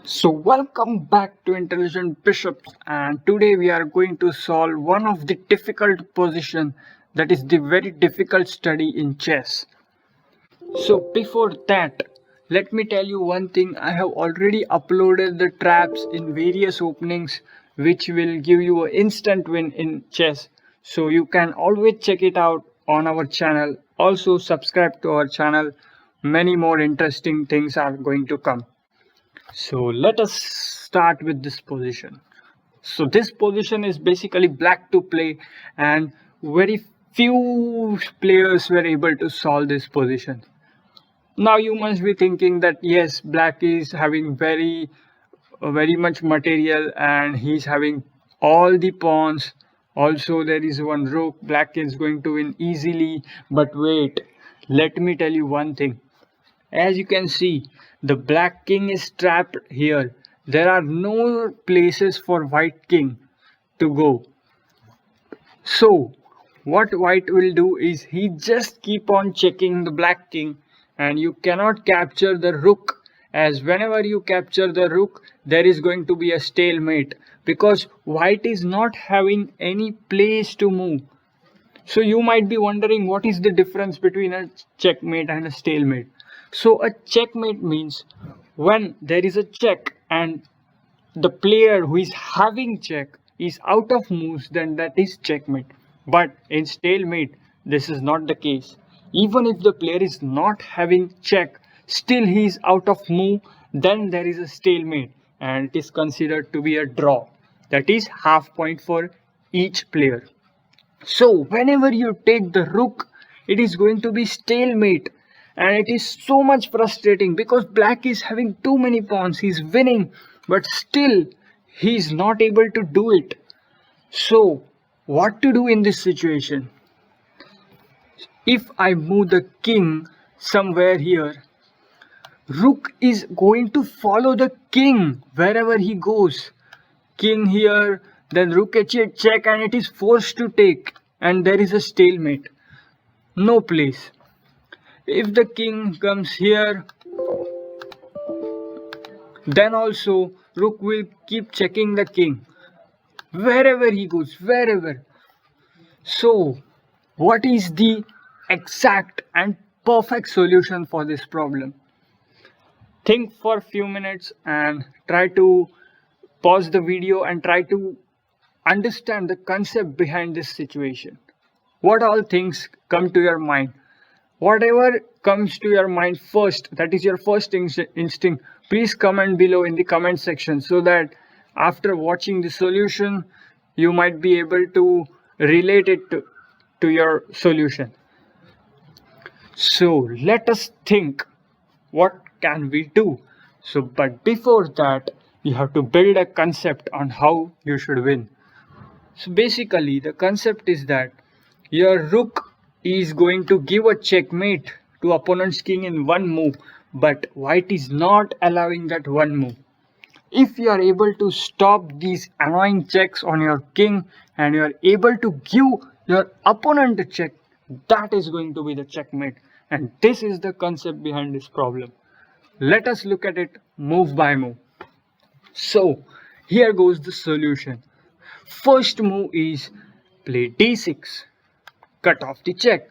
So welcome back to Intelligent Bishops, and today we are going to solve one of the difficult position, that is the very difficult study in chess. So before that, let me tell you one thing. I have already uploaded the traps in various openings which will give you an instant win in chess. So you can always check it out on our channel. Also subscribe to our channel. Many more interesting things are going to come. So let us start with this position. So this position is basically black to play, and very few players were able to solve this position. Now you must be thinking that yes, black is having very much material and he's having all the pawns. Also there is one rook, black is going to win easily. But wait, let me tell you one thing. As you can see, the black king is trapped here. There are no places for white king to go. So what white will do is he just keep on checking the black king, and you cannot capture the rook, as whenever you capture the rook there is going to be a stalemate because white is not having any place to move. So you might be wondering what is the difference between a checkmate and a stalemate. So a checkmate means when there is a check and the player who is having check is out of moves, then that is checkmate. But in stalemate, this is not the case. Even if the player is not having check, still he is out of move, then there is a stalemate and it is considered to be a draw. That is half point for each player. So whenever you take the rook, it is going to be stalemate, and it is so much frustrating because black is having too many pawns. He's winning, but still he is not able to do it. So what to do in this situation? If I move the king somewhere here, rook is going to follow the king wherever he goes. King here, then rook h8 check, and it is forced to take, and there is a stalemate. No place. If the king comes here, then also rook will keep checking the king wherever he goes, wherever. So what is the exact and perfect solution for this problem? Think for a few minutes and try to pause the video and try to understand the concept behind this situation. What all things come to your mind? Whatever comes to your mind first, that is your first instinct, please comment below in the comment section, so that after watching the solution you might be able to relate it to your solution. So let us think, what can we do? So but before that, you have to build a concept on how you should win. So basically the concept is that your rook is going to give a checkmate to opponent's king in one move, but white is not allowing that one move. If you are able to stop these annoying checks on your king and you are able to give your opponent a check, that is going to be the checkmate. And this is the concept behind this problem. Let us look at it move by move. So here goes the solution. First move is play d6, cut off the check.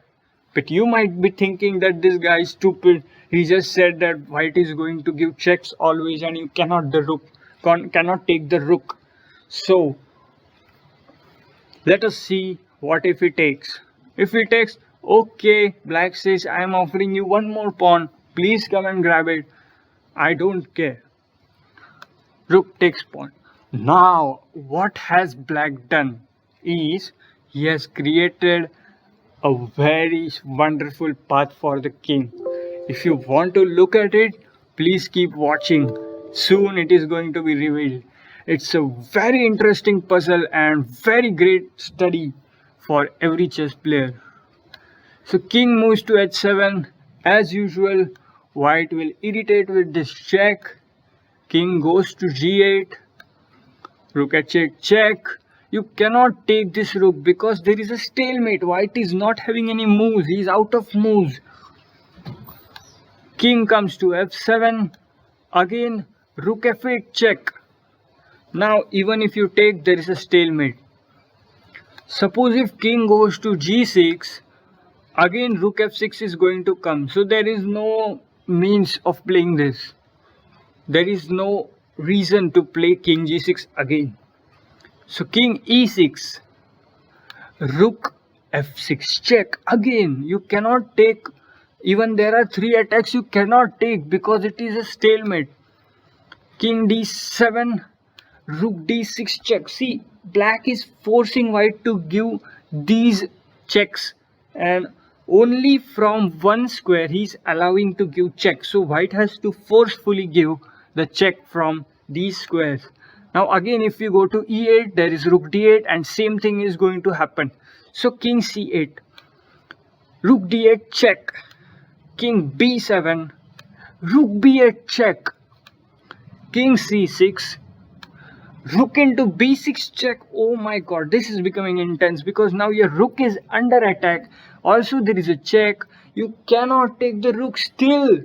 But you might be thinking that this guy is stupid. He just said that white is going to give checks always and you cannot take the rook. So let us see what if he takes. If he takes, okay, black says I am offering you one more pawn. Please come and grab it. I don't care. Rook takes pawn. Now what has black done is he has created a very wonderful path for the king. If you want to look at it, please keep watching. Soon it is going to be revealed. It's a very interesting puzzle and very great study for every chess player. So king moves to h7. As usual, white will irritate with this check. King goes to g8. Rook h8 check. You cannot take this rook because there is a stalemate. White is not having any moves. He is out of moves. King comes to f7. Again, rook f8 check. Now even if you take, there is a stalemate. Suppose if king goes to g6, again rook f6 is going to come. So there is no means of playing this. There is no reason to play king g6 again. So king e6, rook f6 check. Again, you cannot take. Even there are 3 attacks you cannot take because it is a stalemate. King d7, rook d6 check. See, black is forcing white to give these checks, and only from one square he is allowing to give check. So white has to forcefully give the check from these squares. Now again, if you go to e8, there is rook d8 and same thing is going to happen. So king c8, rook d8 check, king b7, rook b8 check, king c6, rook into b6 check. Oh my god, this is becoming intense because now your rook is under attack. Also there is a check. You cannot take the rook still.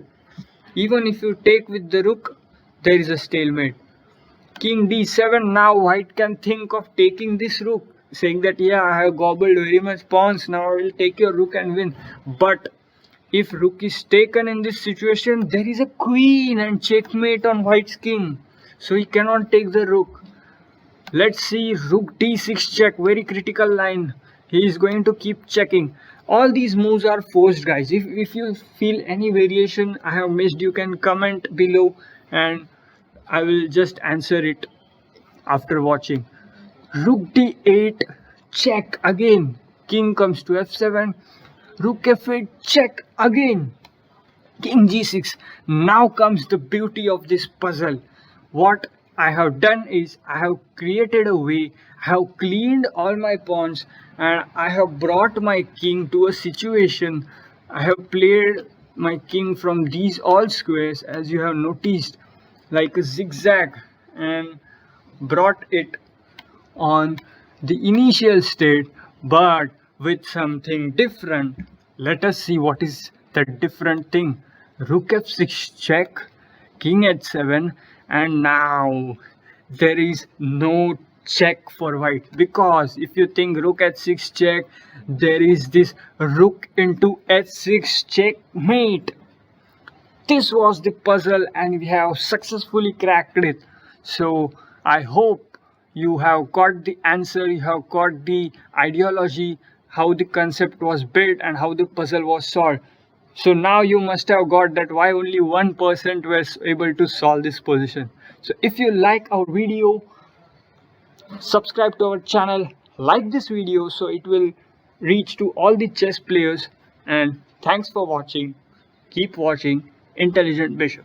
Even if you take with the rook, there is a stalemate. King d7, now white can think of taking this rook, saying that yeah, I have gobbled very much pawns, now I will take your rook and win. But if rook is taken in this situation, there is a queen and checkmate on white's king. So he cannot take the rook. Let's see, rook d6 check, very critical line. He is going to keep checking. All these moves are forced, guys. If you feel any variation I have missed, you can comment below and I will just answer it after watching. Rook d8 check again. King comes to f7. Rook f8 check again. King g6. Now comes the beauty of this puzzle. What I have done is I have created a way, I have cleaned all my pawns and I have brought my king to a situation. I have played my king from these all squares, as you have noticed, like a zigzag, and brought it on the initial state but with something different. Let us see what is the different thing. Rook f6 check, king h7, and now there is no check for white, because if you think rook h6 check, there is this rook into h6 checkmate. This was the puzzle and we have successfully cracked it. So I hope you have got the answer, you have got the ideology, how the concept was built and how the puzzle was solved. So now you must have got that why only 1% was able to solve this position. So if you like our video, subscribe to our channel, like this video so it will reach to all the chess players, and thanks for watching. Keep watching Intelligent Bishop.